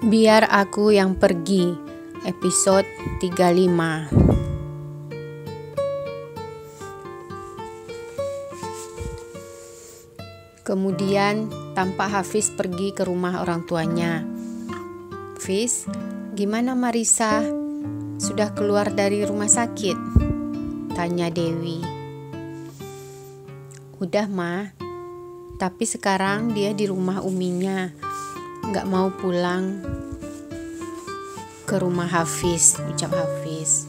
Biar Aku Yang Pergi, episode 35. Kemudian tampak Hafiz pergi ke rumah orang tuanya. "Fiz, gimana Marisa? Sudah keluar dari rumah sakit?" tanya Dewi. "Udah Ma, tapi sekarang dia di rumah uminya, gak mau pulang ke rumah Hafiz," ucap Hafiz.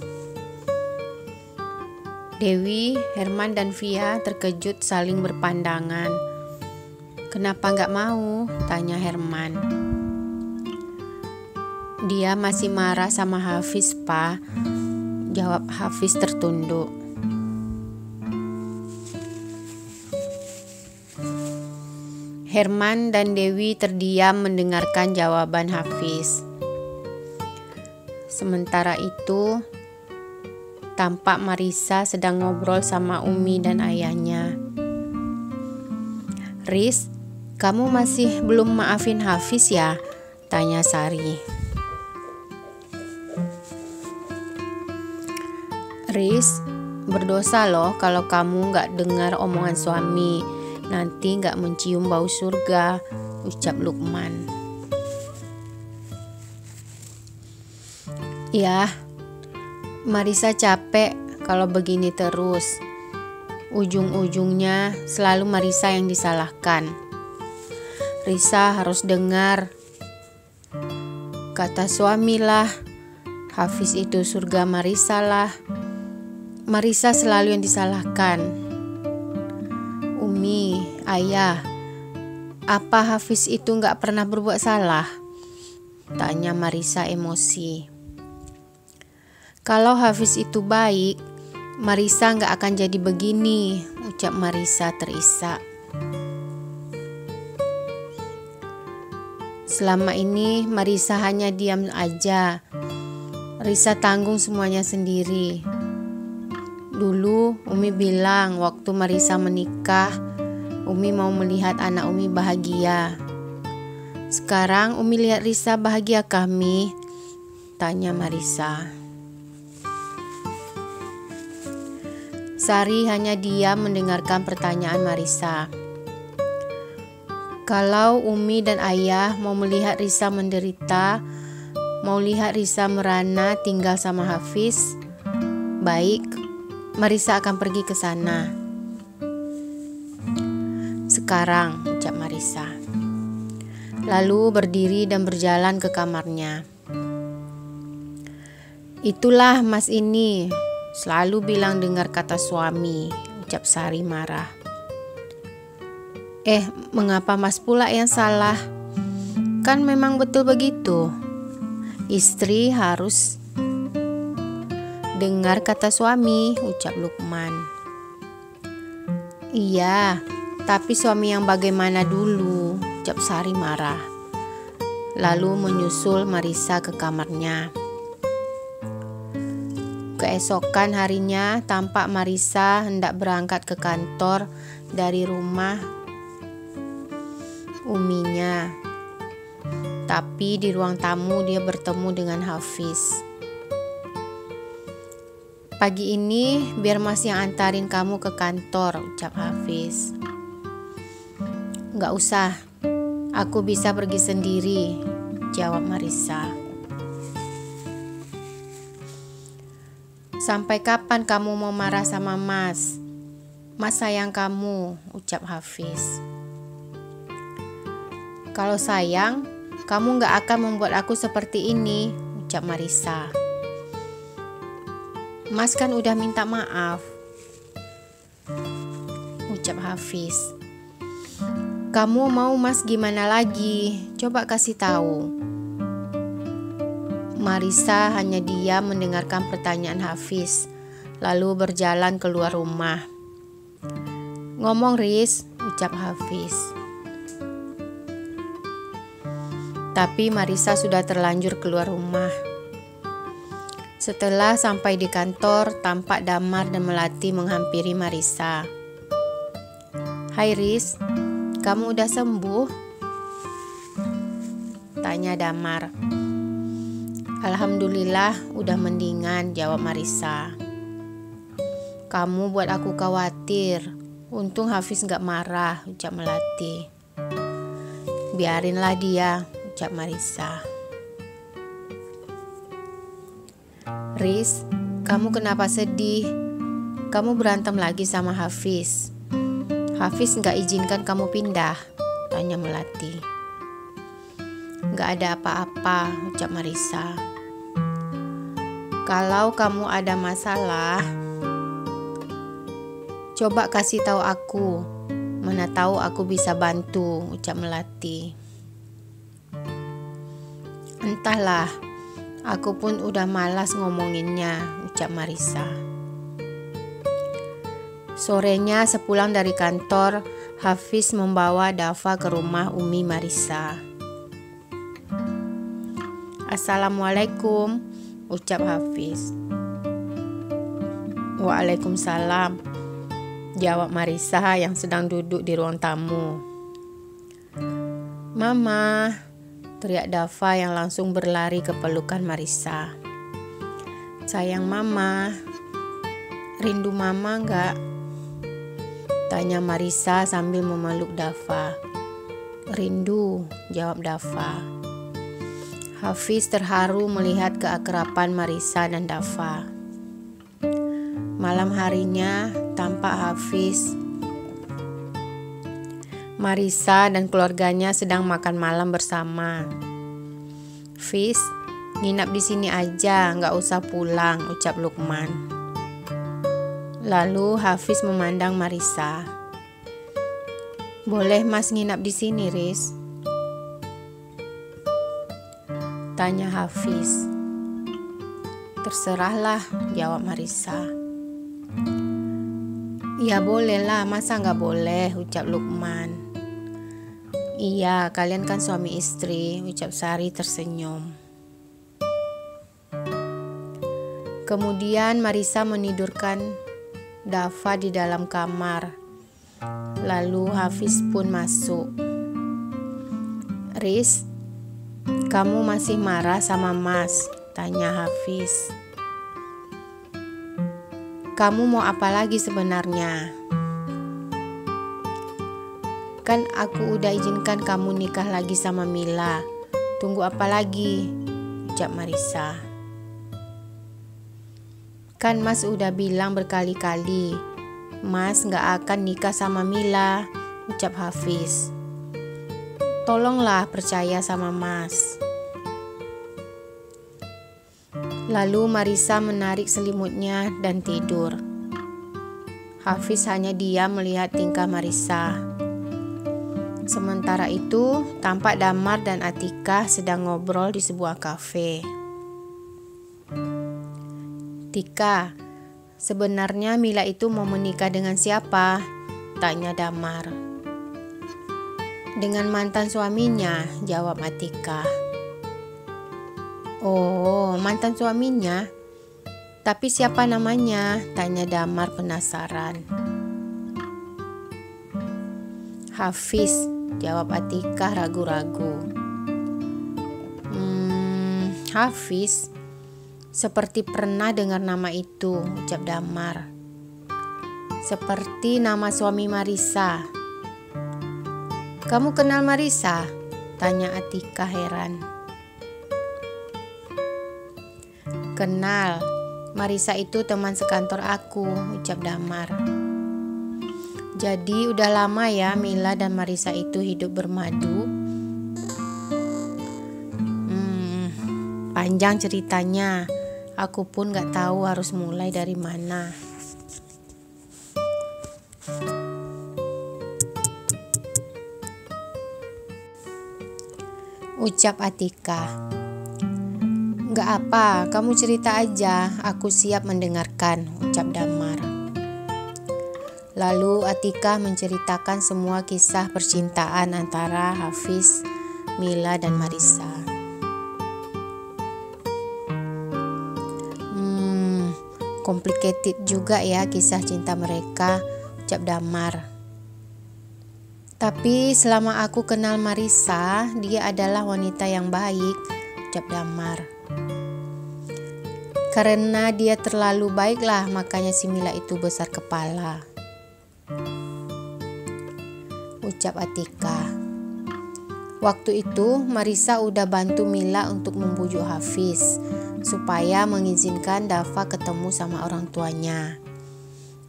Dewi, Herman, dan Via terkejut saling berpandangan. "Kenapa gak mau?" tanya Herman. "Dia masih marah sama Hafiz, Pa," jawab Hafiz tertunduk. Herman dan Dewi terdiam mendengarkan jawaban Hafiz. Sementara itu, tampak Marisa sedang ngobrol sama Umi dan ayahnya. "Riz, kamu masih belum maafin Hafiz ya?" tanya Sari. "Riz, berdosa loh kalau kamu gak dengar omongan suami. Nanti gak mencium bau surga," ucap Lukman. "Ya, Marisa capek kalau begini terus. Ujung-ujungnya selalu Marisa yang disalahkan. Risa harus dengar kata suami lah. Hafiz itu surga Marisa lah. Marisa selalu yang disalahkan. Umi, ayah, apa Hafiz itu gak pernah berbuat salah?" tanya Marisa emosi. "Kalau Hafiz itu baik, Marisa gak akan jadi begini," ucap Marisa terisak. "Selama ini Marisa hanya diam aja. Risa tanggung semuanya sendiri. Dulu Umi bilang waktu Marisa menikah, Umi mau melihat anak Umi bahagia. Sekarang Umi lihat Risa bahagia kami?" tanya Marisa. Sari hanya diam mendengarkan pertanyaan Marisa. Kalau Umi dan ayah mau melihat Risa menderita, mau lihat Risa merana tinggal sama Hafiz, baik, Marisa akan pergi ke sana. Sekarang, ucap Marisa. Lalu berdiri dan berjalan ke kamarnya. "Itulah Mas ini, selalu bilang dengar kata suami," ucap Sari marah. Mengapa Mas pula yang salah? Kan memang betul begitu. Istri harus dengar kata suami, ucap Lukman. "Iya, tapi suami yang bagaimana dulu?" ucap Sari marah. Lalu menyusul Marisa ke kamarnya. Keesokan harinya tampak Marisa hendak berangkat ke kantor dari rumah uminya. Tapi di ruang tamu dia bertemu dengan Hafiz. "Pagi ini biar Mas yang antarin kamu ke kantor," ucap Hafiz. "Gak usah, aku bisa pergi sendiri," jawab Marisa. "Sampai kapan kamu mau marah sama Mas? Mas sayang kamu," ucap Hafiz. "Kalau sayang, kamu gak akan membuat aku seperti ini," ucap Marisa. "Mas kan udah minta maaf," ucap Hafiz. "Kamu mau Mas gimana lagi? Coba kasih tahu." Marisa hanya diam mendengarkan pertanyaan Hafiz, lalu berjalan keluar rumah. "Ngomong Riz," ucap Hafiz. Tapi Marisa sudah terlanjur keluar rumah. Setelah sampai di kantor, tampak Damar dan Melati menghampiri Marisa. "Hai Riz, kamu udah sembuh?" tanya Damar. Alhamdulillah udah mendingan, jawab Marisa. Kamu buat aku khawatir. Untung Hafiz gak marah, ucap Melati. Biarinlah dia, ucap Marisa. Riz, kamu kenapa sedih? Kamu berantem lagi sama Hafiz. Hafiz gak izinkan kamu pindah, tanya Melati. Gak ada apa-apa, ucap Marisa. Kalau kamu ada masalah, coba kasih tahu aku. Mana tahu aku bisa bantu, ucap Melati. Entahlah, aku pun udah malas ngomonginnya, ucap Marisa. Sorenya sepulang dari kantor, Hafiz membawa Dafa ke rumah Umi Marisa. Assalamualaikum, ucap Hafiz. Waalaikumsalam, jawab Marisa yang sedang duduk di ruang tamu. Mama, teriak Dafa yang langsung berlari ke pelukan Marisa. Sayang Mama, rindu Mama enggak? Tanya Marisa sambil memeluk Dafa. Rindu, jawab Dafa. Hafiz terharu melihat keakraban Marisa dan Dafa. Malam harinya, tampak Hafiz, Marisa dan keluarganya sedang makan malam bersama. Fiz, nginap di sini aja, nggak usah pulang, ucap Lukman. Lalu Hafiz memandang Marisa. Boleh Mas nginap di sini, Riz? Tanya Hafiz. Terserahlah, jawab Marisa. Ya bolehlah, masa nggak boleh, ucap Lukman. Iya, kalian kan suami istri, ucap Sari tersenyum. Kemudian Marisa menidurkan Dafa di dalam kamar. Lalu Hafiz pun masuk. Riz, kamu masih marah sama Mas? Tanya Hafiz. Kamu mau apa lagi sebenarnya? Kan aku udah izinkan kamu nikah lagi sama Mila. Tunggu apa lagi? Ucap Marisa. Kan Mas udah bilang berkali-kali, Mas gak akan nikah sama Mila, ucap Hafiz. Tolonglah percaya sama Mas. Lalu Marisa menarik selimutnya dan tidur. Hafiz hanya diam melihat tingkah Marisa. Sementara itu, tampak Damar dan Atika sedang ngobrol di sebuah kafe. Tika, sebenarnya Mila itu mau menikah dengan siapa? Tanya Damar. Dengan mantan suaminya, jawab Atika. Oh, mantan suaminya? Tapi siapa namanya? Tanya Damar penasaran. Hafiz, jawab Atika ragu-ragu. Hafiz, seperti pernah dengar nama itu, ucap Damar. Seperti nama suami Marisa. Kamu kenal Marisa? Tanya Atika heran. Kenal, Marisa itu teman sekantor aku, ucap Damar. Jadi udah lama ya Mila dan Marisa itu hidup bermadu? Panjang ceritanya, aku pun gak tahu harus mulai dari mana. Ucap Atika. Gak apa, kamu cerita aja, aku siap mendengarkan, ucap Damar. Lalu Atika menceritakan semua kisah percintaan antara Hafiz, Mila dan Marisa. Complicated juga ya kisah cinta mereka, ucap Damar. Tapi selama aku kenal Marissa, dia adalah wanita yang baik, ucap Damar. Karena dia terlalu baiklah, makanya si Mila itu besar kepala, ucap Atika. Waktu itu Marissa udah bantu Mila untuk membujuk Hafiz supaya mengizinkan Dava ketemu sama orang tuanya.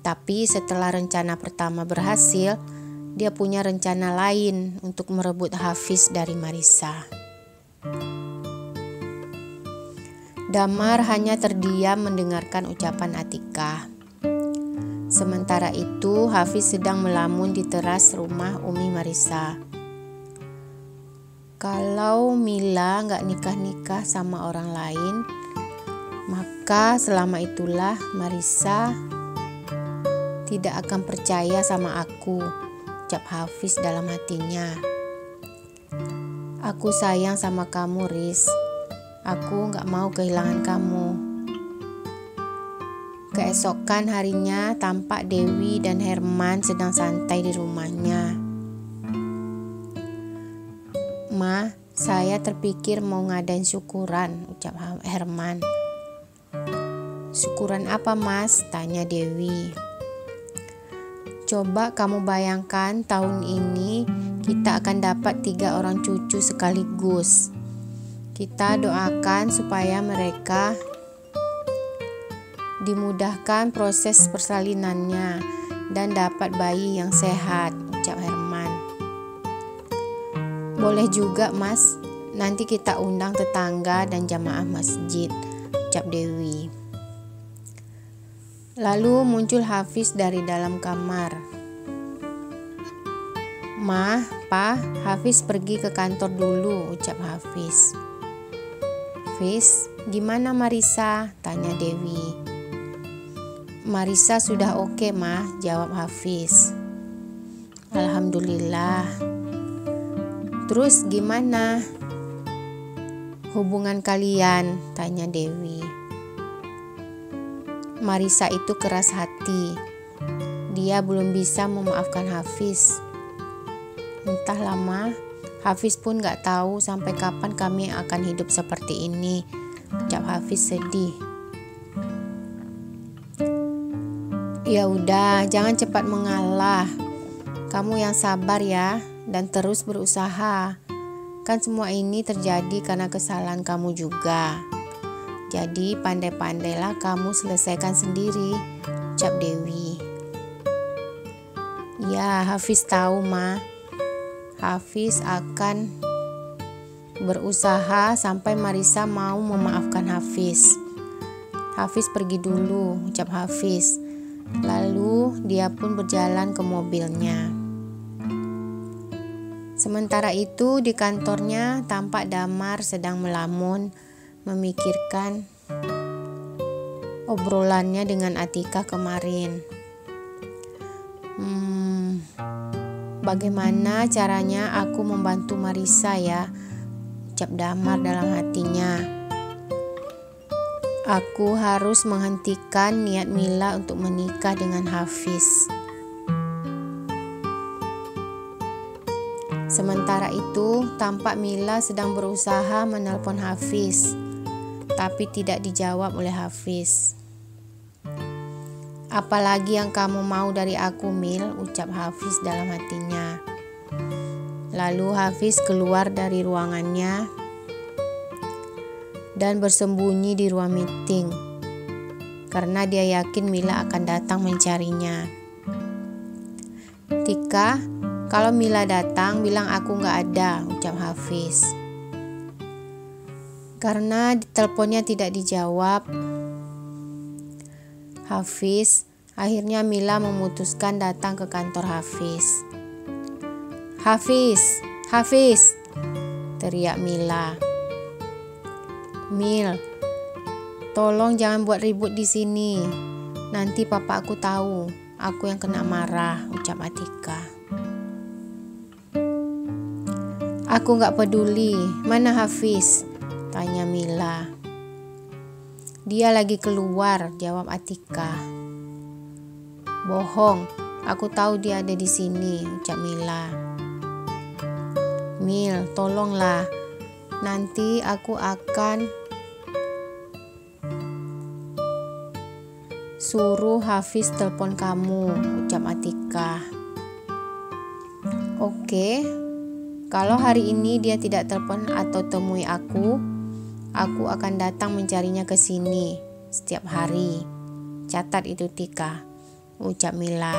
Tapi setelah rencana pertama berhasil, dia punya rencana lain untuk merebut Hafiz dari Marissa. Damar hanya terdiam mendengarkan ucapan Atika. Sementara itu Hafiz sedang melamun di teras rumah Umi Marissa. Kalau Mila gak nikah-nikah sama orang lain, maka selama itulah Marissa tidak akan percaya sama aku, ucap Hafiz dalam hatinya. Aku sayang sama kamu, Riz. Aku gak mau kehilangan kamu. Keesokan harinya tampak Dewi dan Herman sedang santai di rumahnya. Ma, saya terpikir mau ngadain syukuran, ucap Herman. Syukuran apa, Mas? Tanya Dewi. Coba kamu bayangkan tahun ini kita akan dapat 3 orang cucu sekaligus. Kita doakan supaya mereka dimudahkan proses persalinannya dan dapat bayi yang sehat, ucap Herman. Boleh juga, Mas. Nanti kita undang tetangga dan jamaah masjid, ucap Dewi. Lalu muncul Hafiz dari dalam kamar. Ma, Pa, Hafiz pergi ke kantor dulu, ucap Hafiz. Hafiz, gimana Marissa? Tanya Dewi. Marissa sudah oke, Ma, jawab Hafiz. Alhamdulillah. Terus gimana hubungan kalian? Tanya Dewi. Marissa itu keras hati. Dia belum bisa memaafkan Hafiz. Entahlah, Ma, Hafiz pun gak tahu sampai kapan kami akan hidup seperti ini, ucap Hafiz sedih. Ya udah, jangan cepat mengalah. Kamu yang sabar ya, dan terus berusaha. Kan semua ini terjadi karena kesalahan kamu juga. Jadi pandai-pandailah kamu selesaikan sendiri, ucap Dewi. Ya, Hafiz tahu, Ma. Hafiz akan berusaha sampai Marissa mau memaafkan Hafiz. Hafiz pergi dulu, ucap Hafiz. Lalu dia pun berjalan ke mobilnya. Sementara itu di kantornya tampak Damar sedang melamun memikirkan obrolannya dengan Atika kemarin. Bagaimana caranya aku membantu Marissa ya, ucap Damar dalam hatinya. Aku harus menghentikan niat Mila untuk menikah dengan Hafiz. Sementara itu, tampak Mila sedang berusaha menelpon Hafiz, tapi tidak dijawab oleh Hafiz. Apalagi yang kamu mau dari aku, Mil, ucap Hafiz dalam hatinya. Lalu Hafiz keluar dari ruangannya dan bersembunyi di ruang meeting, karena dia yakin Mila akan datang mencarinya. Tika, kalau Mila datang, bilang aku gak ada, ucap Hafiz. Karena teleponnya tidak dijawab, Hafiz, akhirnya Mila memutuskan datang ke kantor Hafiz. Hafiz, Hafiz, teriak Mila. Mil, tolong jangan buat ribut di sini. Nanti papa aku tahu, aku yang kena marah, ucap Atika. Aku gak peduli, mana Hafiz? Tanya Mila. Dia lagi keluar, jawab Atika. Bohong, aku tahu dia ada di sini, ucap Mila. Mil, tolonglah. Nanti aku akan suruh Hafiz telepon kamu, ucap Atikah. Oke, kalau hari ini dia tidak telepon atau temui aku akan datang mencarinya ke sini setiap hari. Catat itu, Tika, ucap Mila.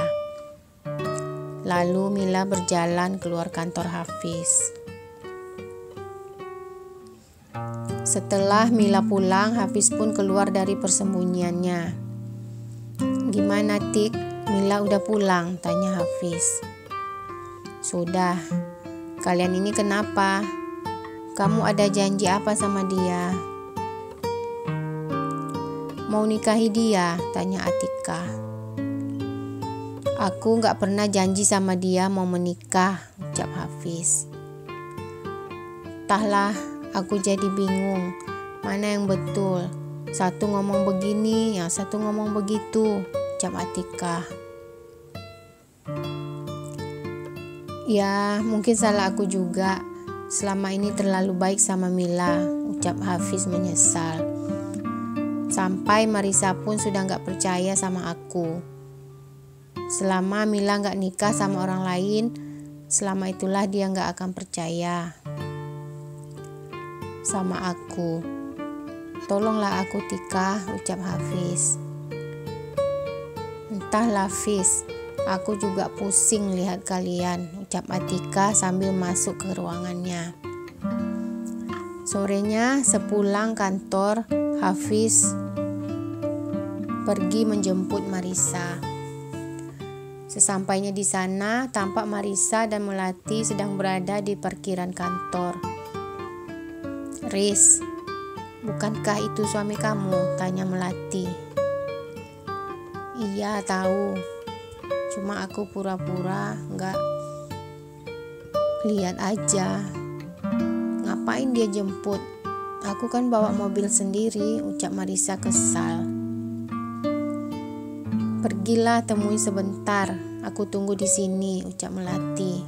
Lalu Mila berjalan keluar kantor Hafiz. Setelah Mila pulang, Hafiz pun keluar dari persembunyiannya. Gimana, Tik? Mila udah pulang? Tanya Hafiz. Sudah. Kalian ini kenapa? Kamu ada janji apa sama dia? Mau nikahi dia? Tanya Atikah. Aku gak pernah janji sama dia mau menikah, ucap Hafiz. Entahlah, aku jadi bingung. Mana yang betul? Satu ngomong begini, yang satu ngomong begitu, ucap Atikah. Ya, mungkin salah aku juga. Selama ini terlalu baik sama Mila, ucap Hafiz menyesal. Sampai Marisa pun sudah gak percaya sama aku. Selama Mila gak nikah sama orang lain, selama itulah dia gak akan percaya sama aku. Tolonglah aku, Tika, ucap Hafiz. Entahlah, Hafiz, aku juga pusing lihat kalian, ucap Atikah sambil masuk ke ruangannya. Sorenya sepulang kantor, Hafiz pergi menjemput Marisa. Sesampainya di sana, tampak Marisa dan Melati sedang berada di parkiran kantor. Riz, bukankah itu suami kamu? Tanya Melati. Iya, tahu. Cuma aku pura-pura gak lihat aja. Ngapain dia jemput? Aku kan bawa mobil sendiri, ucap Marisa kesal. Pergilah temui sebentar, aku tunggu di sini, ucap Melati.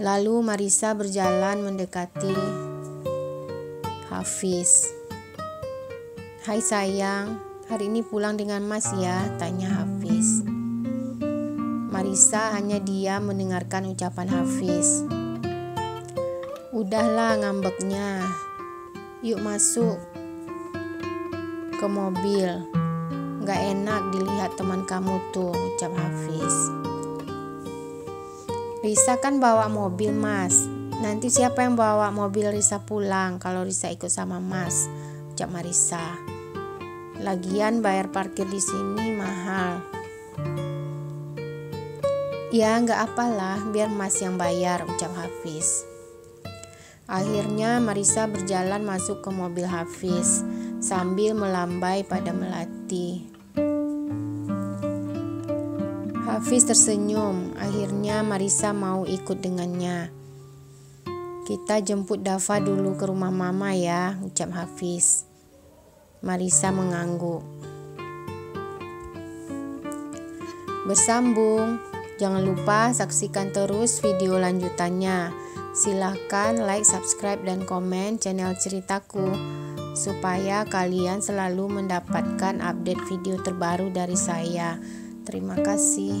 Lalu Marisa berjalan mendekati Hafiz. Hai sayang, hari ini pulang dengan Mas ya? Tanya Hafiz. Marisa hanya diam mendengarkan ucapan Hafiz. Udahlah ngambeknya, yuk masuk ke mobil. Gak enak dilihat teman kamu tuh, ucap Hafiz. Risa kan bawa mobil, Mas. Nanti siapa yang bawa mobil Risa pulang kalau Risa ikut sama Mas, ucap Marisa. Lagian bayar parkir di sini mahal. Ya gak apalah, biar Mas yang bayar, ucap Hafiz. Akhirnya Marisa berjalan masuk ke mobil Hafiz sambil melambai pada Melati. Hafiz tersenyum. Akhirnya Marisa mau ikut dengannya. Kita jemput Dava dulu ke rumah mama ya, ucap Hafiz. Marisa mengangguk. Bersambung. Jangan lupa saksikan terus video lanjutannya. Silahkan like, subscribe, dan komen channel ceritaku supaya kalian selalu mendapatkan update video terbaru dari saya. Terima kasih.